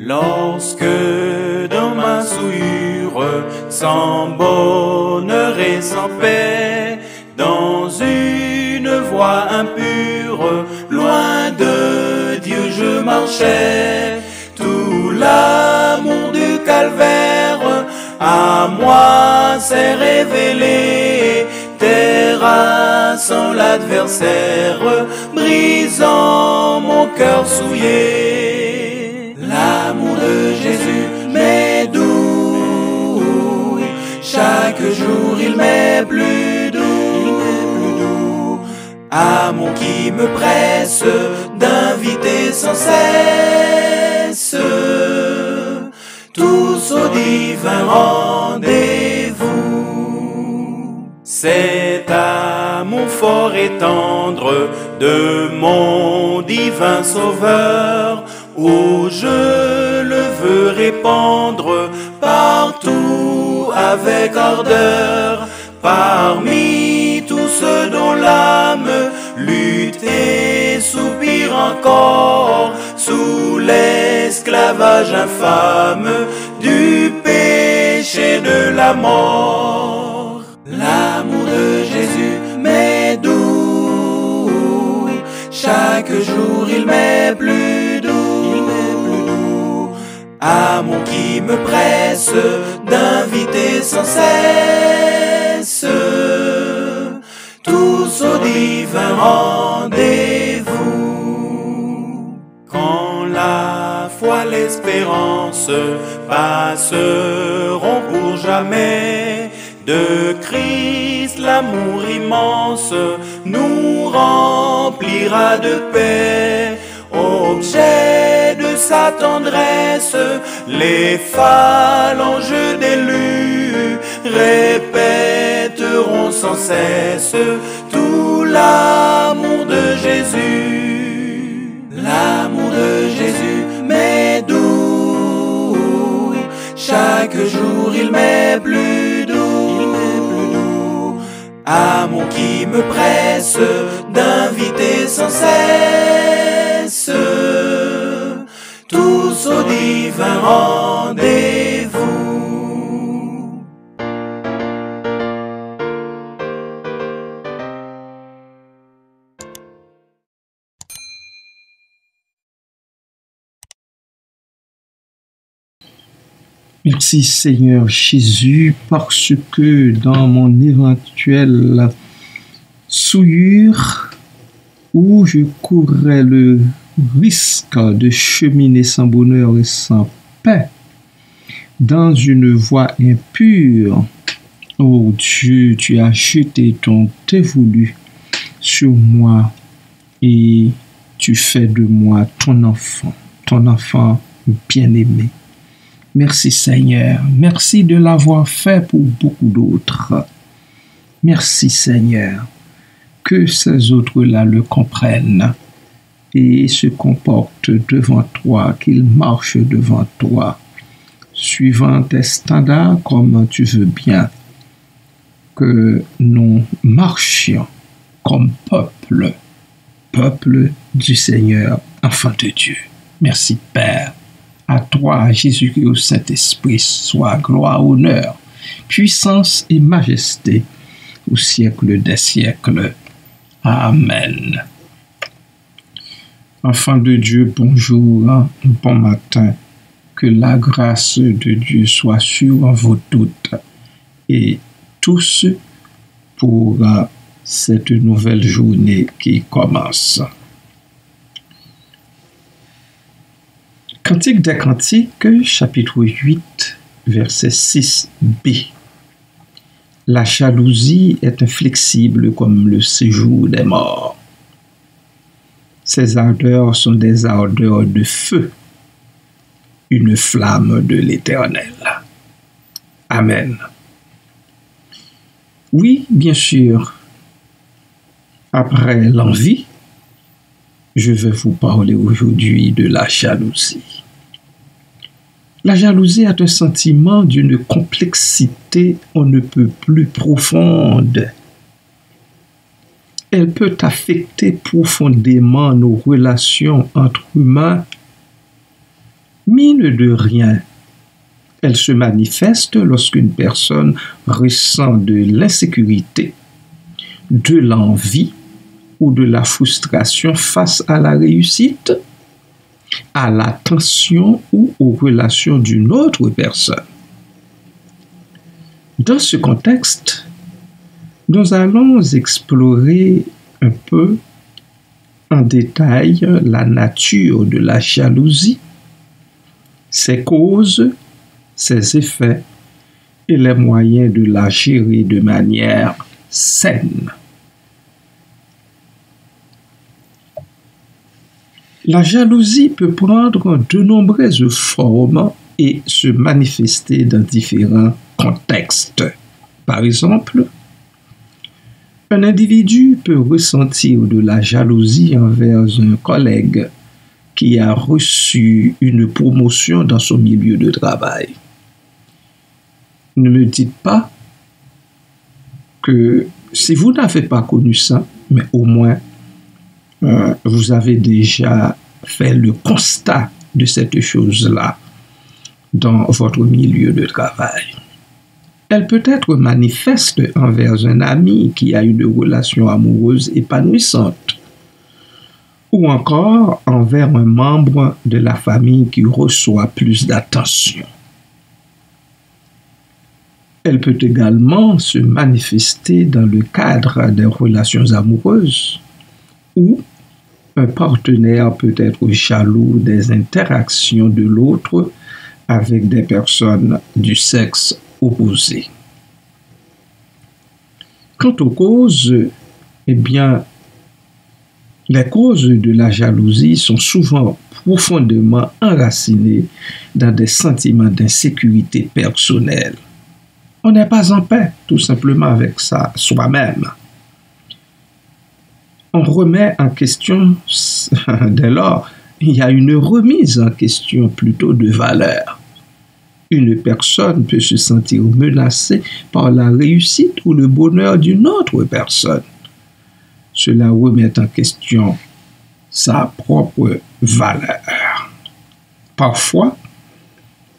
Lorsque dans ma souillure, sans bonheur et sans paix, dans une voie impure, loin de Dieu je marchais, tout l'amour du calvaire à moi s'est révélé, terrassant l'adversaire, brisant mon cœur souillé. L'amour de Jésus m'est doux, chaque jour il m'est plus doux. Amour qui me presse d'inviter sans cesse tous au divin rendez-vous. Cet amour fort et tendre de mon divin Sauveur, où je le veux répandre partout avec ardeur, parmi tous ceux dont l'âme lutte et soupire encore sous l'esclavage infâme du péché de la mort. L'amour de Jésus m'est doux, chaque jour il m'est plus doux. Amour qui me presse d'inviter sans cesse tous au divin rendez-vous. Quand la foi, l'espérance passeront pour jamais, de Christ l'amour immense nous remplira de paix. Objet de sa tendresse, les phalanges d'élus répéteront sans cesse tout l'amour de Jésus. L'amour de Jésus m'est doux, chaque jour il m'est plus doux. Amour qui me presse d'inviter sans cesse tous au divin rendez-vous. Merci Seigneur Jésus, parce que dans mon éventuelle souillure où je courrais le risque de cheminer sans bonheur et sans paix, dans une voie impure, oh Dieu, tu as jeté ton dévolu sur moi et tu fais de moi ton enfant bien-aimé. Merci Seigneur, merci de l'avoir fait pour beaucoup d'autres. Merci Seigneur, que ces autres-là le comprennent et se comportent devant toi, qu'ils marchent devant toi, suivant tes standards comme tu veux bien, que nous marchions comme peuple du Seigneur, enfant de Dieu. Merci Père. À toi, Jésus-Christ, au Saint-Esprit, soit gloire, honneur, puissance et majesté au siècle des siècles. Amen. Enfants de Dieu, bonjour, bon matin. Que la grâce de Dieu soit sur vous toutes et tous pour cette nouvelle journée qui commence. Cantique des Cantiques, chapitre 8, verset 6b. La jalousie est inflexible comme le séjour des morts. Ses ardeurs sont des ardeurs de feu, une flamme de l'Éternel. Amen. Oui, bien sûr, après l'envie, je vais vous parler aujourd'hui de la jalousie. La jalousie est un sentiment d'une complexité on ne peut plus profonde. Elle peut affecter profondément nos relations entre humains Mine de rien, elle se manifeste lorsqu'une personne ressent de l'insécurité, de l'envie ou de la frustration face à la réussite, à l'attention ou aux relations d'une autre personne. Dans ce contexte, nous allons explorer un peu en détail la nature de la jalousie, ses causes, ses effets et les moyens de la gérer de manière saine. La jalousie peut prendre de nombreuses formes et se manifester dans différents contextes. Par exemple, un individu peut ressentir de la jalousie envers un collègue qui a reçu une promotion dans son milieu de travail. Ne me dites pas que si vous n'avez pas connu ça, mais au moins vous avez déjà fait le constat de cette chose-là dans votre milieu de travail. Elle peut être manifeste envers un ami qui a une relation amoureuse épanouissante, ou encore envers un membre de la famille qui reçoit plus d'attention. Elle peut également se manifester dans le cadre des relations amoureuses, où un partenaire peut être jaloux des interactions de l'autre avec des personnes du sexe opposé. Quant aux causes, eh bien, les causes de la jalousie sont souvent profondément enracinées dans des sentiments d'insécurité personnelle. On n'est pas en paix, tout simplement, avec ça soi-même. On remet en question, dès lors, il y a une remise en question plutôt de valeur. Une personne peut se sentir menacée par la réussite ou le bonheur d'une autre personne. Cela remet en question sa propre valeur. Parfois,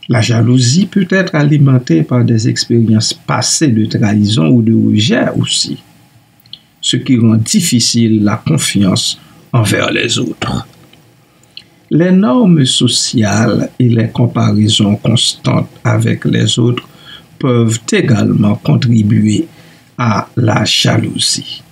la jalousie peut être alimentée par des expériences passées de trahison ou de rejet aussi, ce qui rend difficile la confiance envers les autres. Les normes sociales et les comparaisons constantes avec les autres peuvent également contribuer à la jalousie.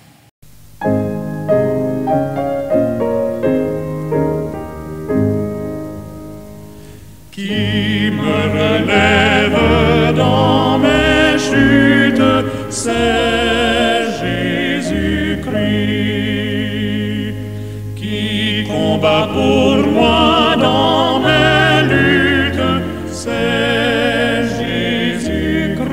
Qui me relève dans mes chutes, c'est Jésus-Christ. Qui combat pour moi dans mes luttes, c'est Jésus-Christ.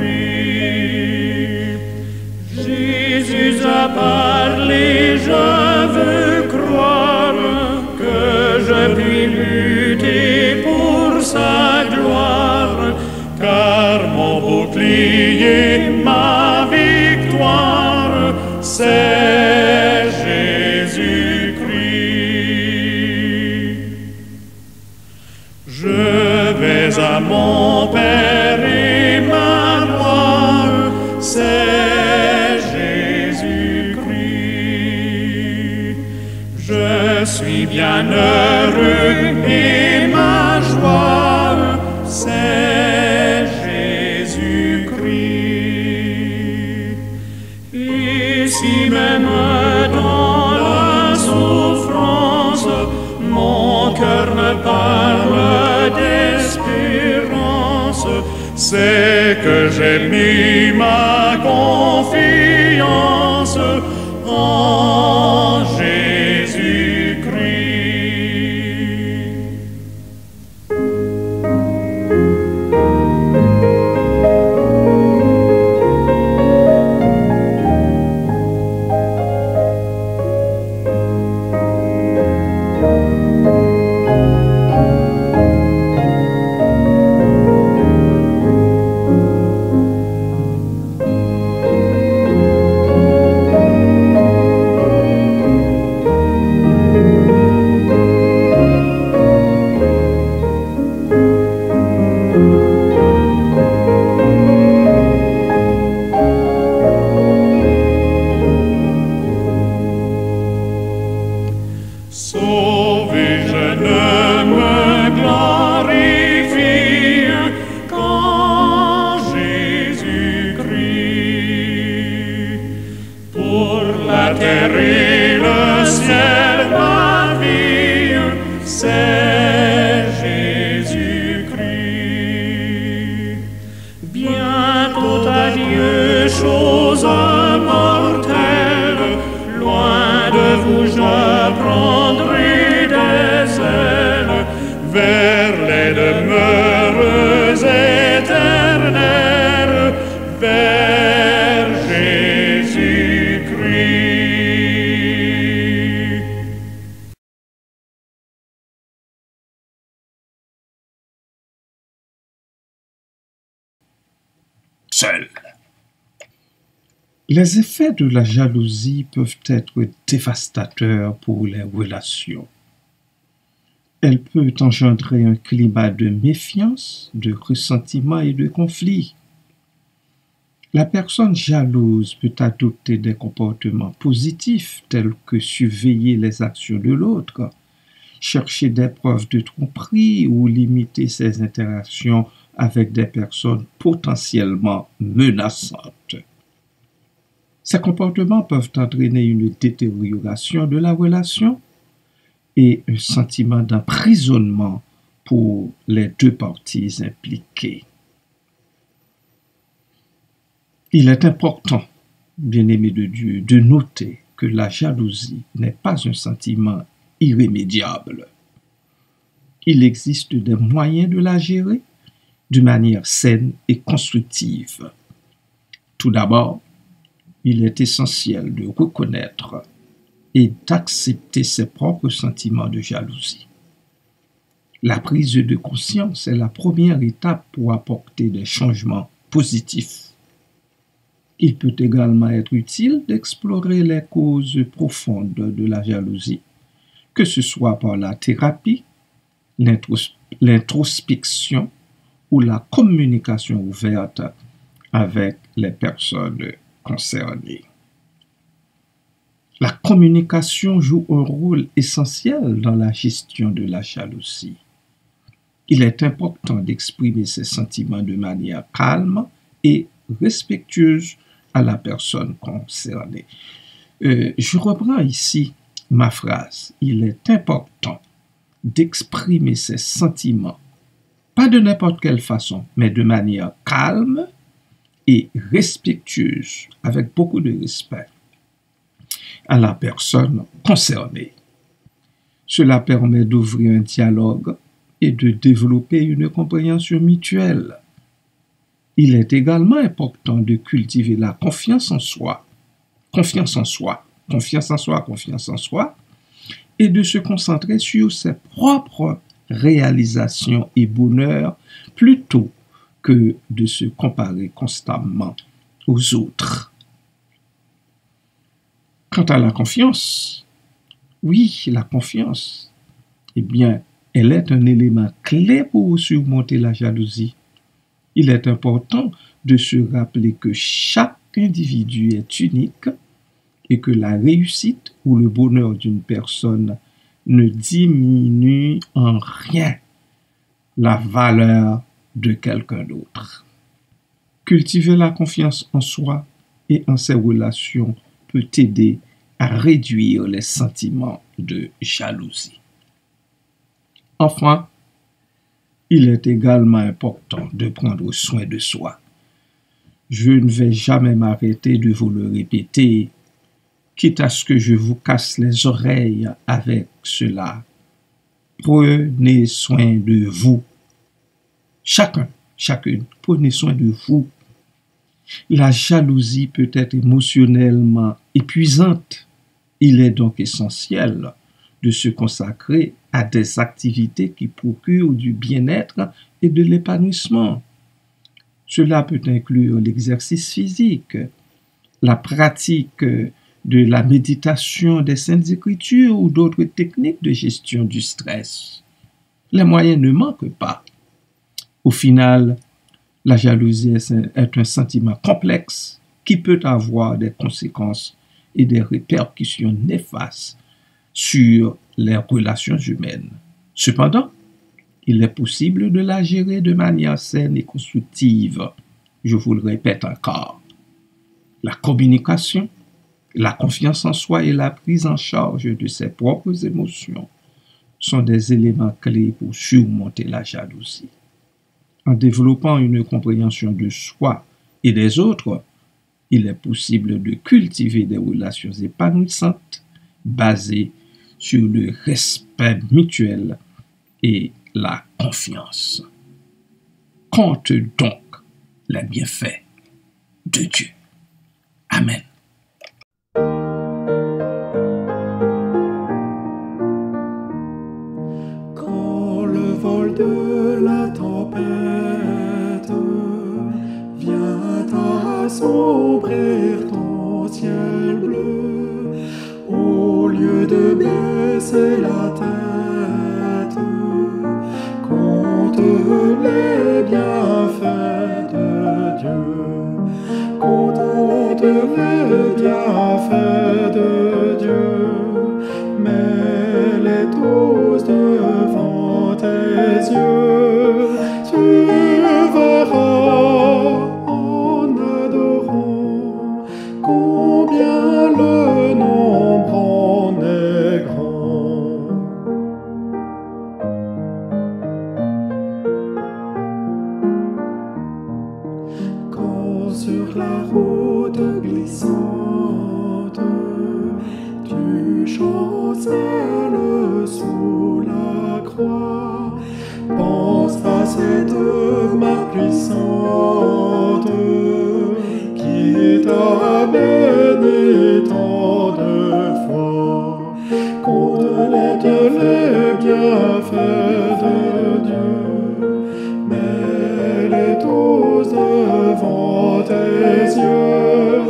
Jésus a parlé, je veux croire que je puis lutter pour sa gloire, car mon bouclier, ma victoire, c'est Jésus-Christ. Je vais à mon Père et ma gloire, c'est Jésus-Christ. Je suis bien heureux et ma joie, c'est Jésus-Christ. Ici même dans la souffrance, mon cœur me parle d'espérance. C'est que j'ai mis ma confiance en Jésus-Christ. seul. Les effets de la jalousie peuvent être dévastateurs pour les relations. Elle peut engendrer un climat de méfiance, de ressentiment et de conflit. La personne jalouse peut adopter des comportements positifs tels que surveiller les actions de l'autre, chercher des preuves de tromperie ou limiter ses interactions avec des personnes potentiellement menaçantes. Ces comportements peuvent entraîner une détérioration de la relation et un sentiment d'emprisonnement pour les deux parties impliquées. Il est important, bien-aimés de Dieu, de noter que la jalousie n'est pas un sentiment irrémédiable. Il existe des moyens de la gérer de manière saine et constructive. Tout d'abord, il est essentiel de reconnaître et d'accepter ses propres sentiments de jalousie. La prise de conscience est la première étape pour apporter des changements positifs. Il peut également être utile d'explorer les causes profondes de la jalousie, que ce soit par la thérapie, l'introspection ou la communication ouverte avec les personnes concernées. La communication joue un rôle essentiel dans la gestion de la jalousie. Il est important d'exprimer ses sentiments de manière calme et respectueuse à la personne concernée. Je reprends ici ma phrase. Il est important d'exprimer ses sentiments, pas de n'importe quelle façon, mais de manière calme et respectueuse, avec beaucoup de respect à la personne concernée. Cela permet d'ouvrir un dialogue et de développer une compréhension mutuelle. Il est également important de cultiver la confiance en soi, et de se concentrer sur ses propres réalisations et bonheur plutôt que de se comparer constamment aux autres. Quant à la confiance, oui, la confiance, eh bien, elle est un élément clé pour surmonter la jalousie. Il est important de se rappeler que chaque individu est unique et que la réussite ou le bonheur d'une personne ne diminue en rien la valeur de quelqu'un d'autre. Cultiver la confiance en soi et en ses relations peut t'aider à réduire les sentiments de jalousie. Enfin, il est également important de prendre soin de soi. Je ne vais jamais m'arrêter de vous le répéter, quitte à ce que je vous casse les oreilles avec cela. Prenez soin de vous. Chacune, prenez soin de vous. La jalousie peut être émotionnellement épuisante. Il est donc essentiel de se consacrer à des activités qui procurent du bien-être et de l'épanouissement. Cela peut inclure l'exercice physique, la pratique de la méditation des Saintes Écritures ou d'autres techniques de gestion du stress. Les moyens ne manquent pas. Au final, la jalousie est un sentiment complexe qui peut avoir des conséquences et des répercussions néfastes sur les relations humaines. Cependant, il est possible de la gérer de manière saine et constructive. Je vous le répète encore. La communication, la confiance en soi et la prise en charge de ses propres émotions sont des éléments clés pour surmonter la jalousie. En développant une compréhension de soi et des autres, il est possible de cultiver des relations épanouissantes basées sur le respect mutuel et la confiance. Compte donc les bienfaits de Dieu. Amen. Quand le vol de la tempête vient assombrir ton ciel bleu, au lieu de baisser la tête, compte les bienfaits de Dieu, compte les bienfaits de Dieu, mets-les tous devant tes yeux, tu verras en adorant combien le nombre en est grand. Quand sur la route glissante tu chancelles sous la croix, pense à cette main puissante qui t'a béni tant de fois. Compte les bienfaits de Dieu, mets-les tous devant tes yeux,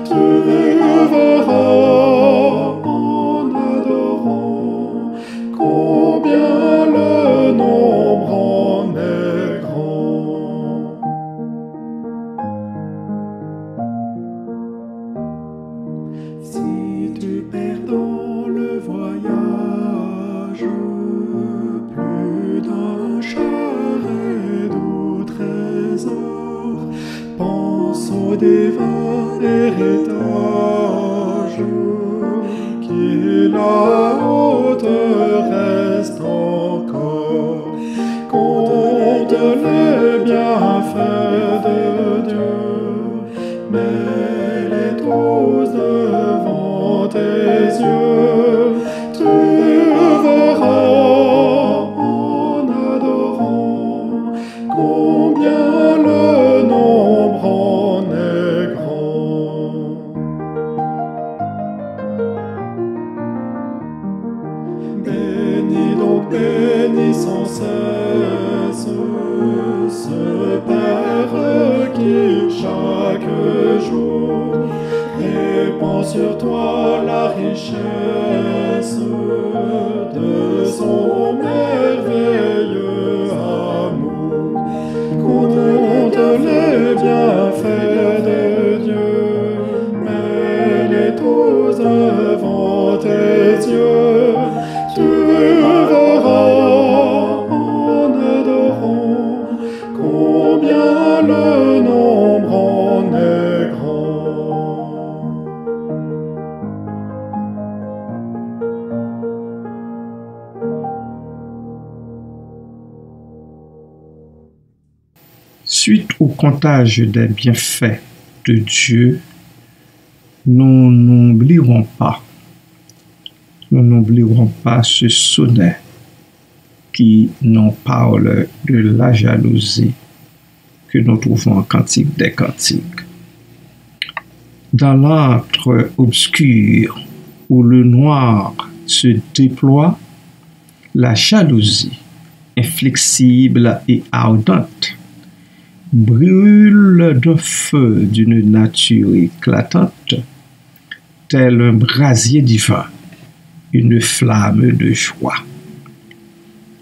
tu verras en adorant combien le nombre en est grand. Si tu perds dans le voyage plus d'un cher et doux trésor, pense au divin héritage qui là-haut te reste encore. Compte les bienfaits de Dieu, mets-les tous devant tes yeux, tu verras en adorant combien le nombre en est grand. Bénis donc, bénis sans cesse ce Père qui chaque jour répand sur toi la richesse de son merveilleux amour. Compte les bienfaits de Dieu, mets-les tous devant tes yeux, tu verras en adorant combien le nombre en est grand. Suite au comptage des bienfaits de Dieu, nous n'oublierons pas ce sonnet qui nous parle de la jalousie que nous trouvons en Cantique des Cantiques. Dans l'antre obscur où le noir se déploie, la jalousie, inflexible et ardente, brûle d'un feu d'une nature éclatante, tel un brasier divin, une flamme de joie.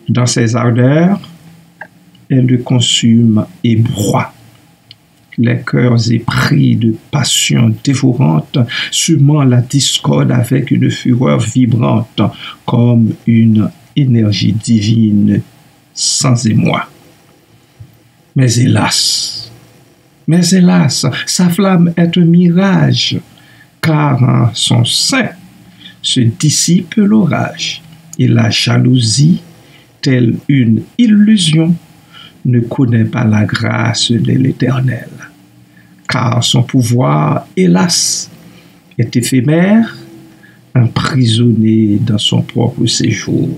Dans ses ardeurs, elle consume et broie les cœurs épris de passion dévorante, semant la discorde avec une fureur vibrante, comme une énergie divine sans émoi. Mais hélas, sa flamme est un mirage, car en son sein se dissipe l'orage, et la jalousie, telle une illusion, ne connaît pas la grâce de l'Éternel, car son pouvoir, hélas, est éphémère, emprisonné dans son propre séjour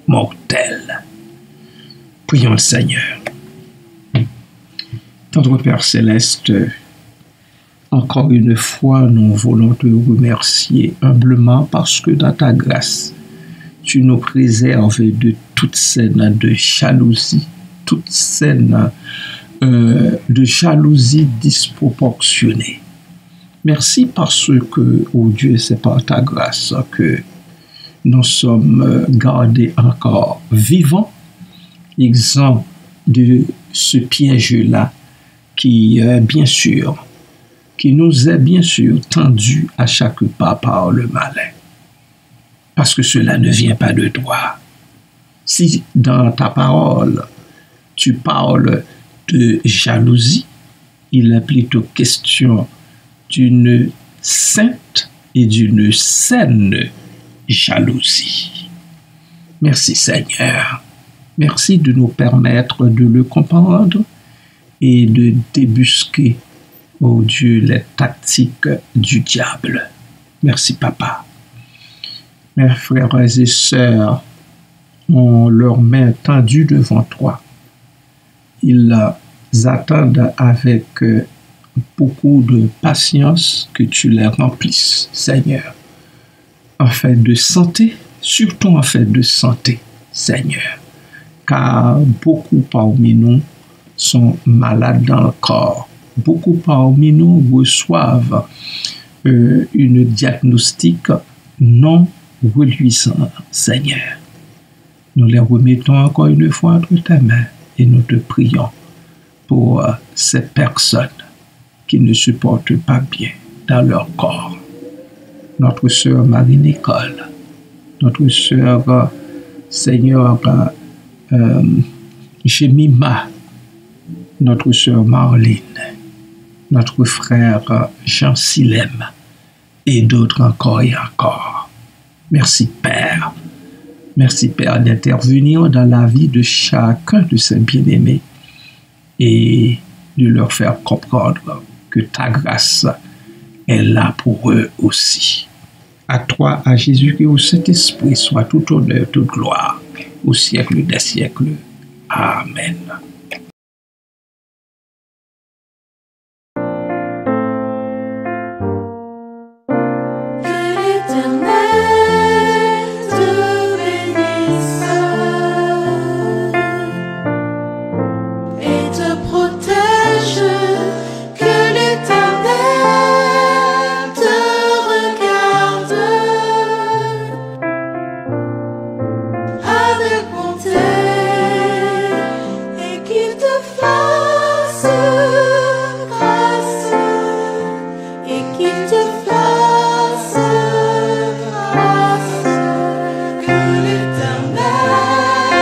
mortel. Prions le Seigneur. Tendre Père Céleste, encore une fois, nous voulons te remercier humblement parce que dans ta grâce, tu nous préserves de toute scène de jalousie, toute scène de jalousie disproportionnée. Merci parce que, oh Dieu, c'est par ta grâce que nous sommes gardés encore vivants, exempts de ce piège-là qui, bien sûr, qui nous est bien sûr tendu à chaque pas par le malin. Parce que cela ne vient pas de toi. Si dans ta parole, tu parles de jalousie, il est plutôt question d'une sainte et d'une saine jalousie. Merci Seigneur. Merci de nous permettre de le comprendre et de débusquer, oh Dieu, les tactiques du diable. Merci Papa. Mes frères et sœurs ont leurs mains tendues devant toi. Ils attendent avec beaucoup de patience que tu les remplisses, Seigneur, en fait de santé, surtout en fait de santé, Seigneur, car beaucoup parmi nous sont malades dans le corps. Beaucoup parmi nous reçoivent une diagnostic non reluisant, Seigneur. Nous les remettons encore une fois entre tes mains et nous te prions pour ces personnes qui ne se portent pas bien dans leur corps. Notre sœur Marie-Nicole, notre sœur Seigneur Jemima, notre sœur Marlene, notre frère Jean Silem et d'autres encore et encore. Merci Père. Merci Père d'intervenir dans la vie de chacun de ces bien-aimés et de leur faire comprendre que ta grâce est là pour eux aussi. À toi, à Jésus et au Saint-Esprit, soit tout honneur, toute gloire, au siècle des siècles. Amen. Qu'il te fasse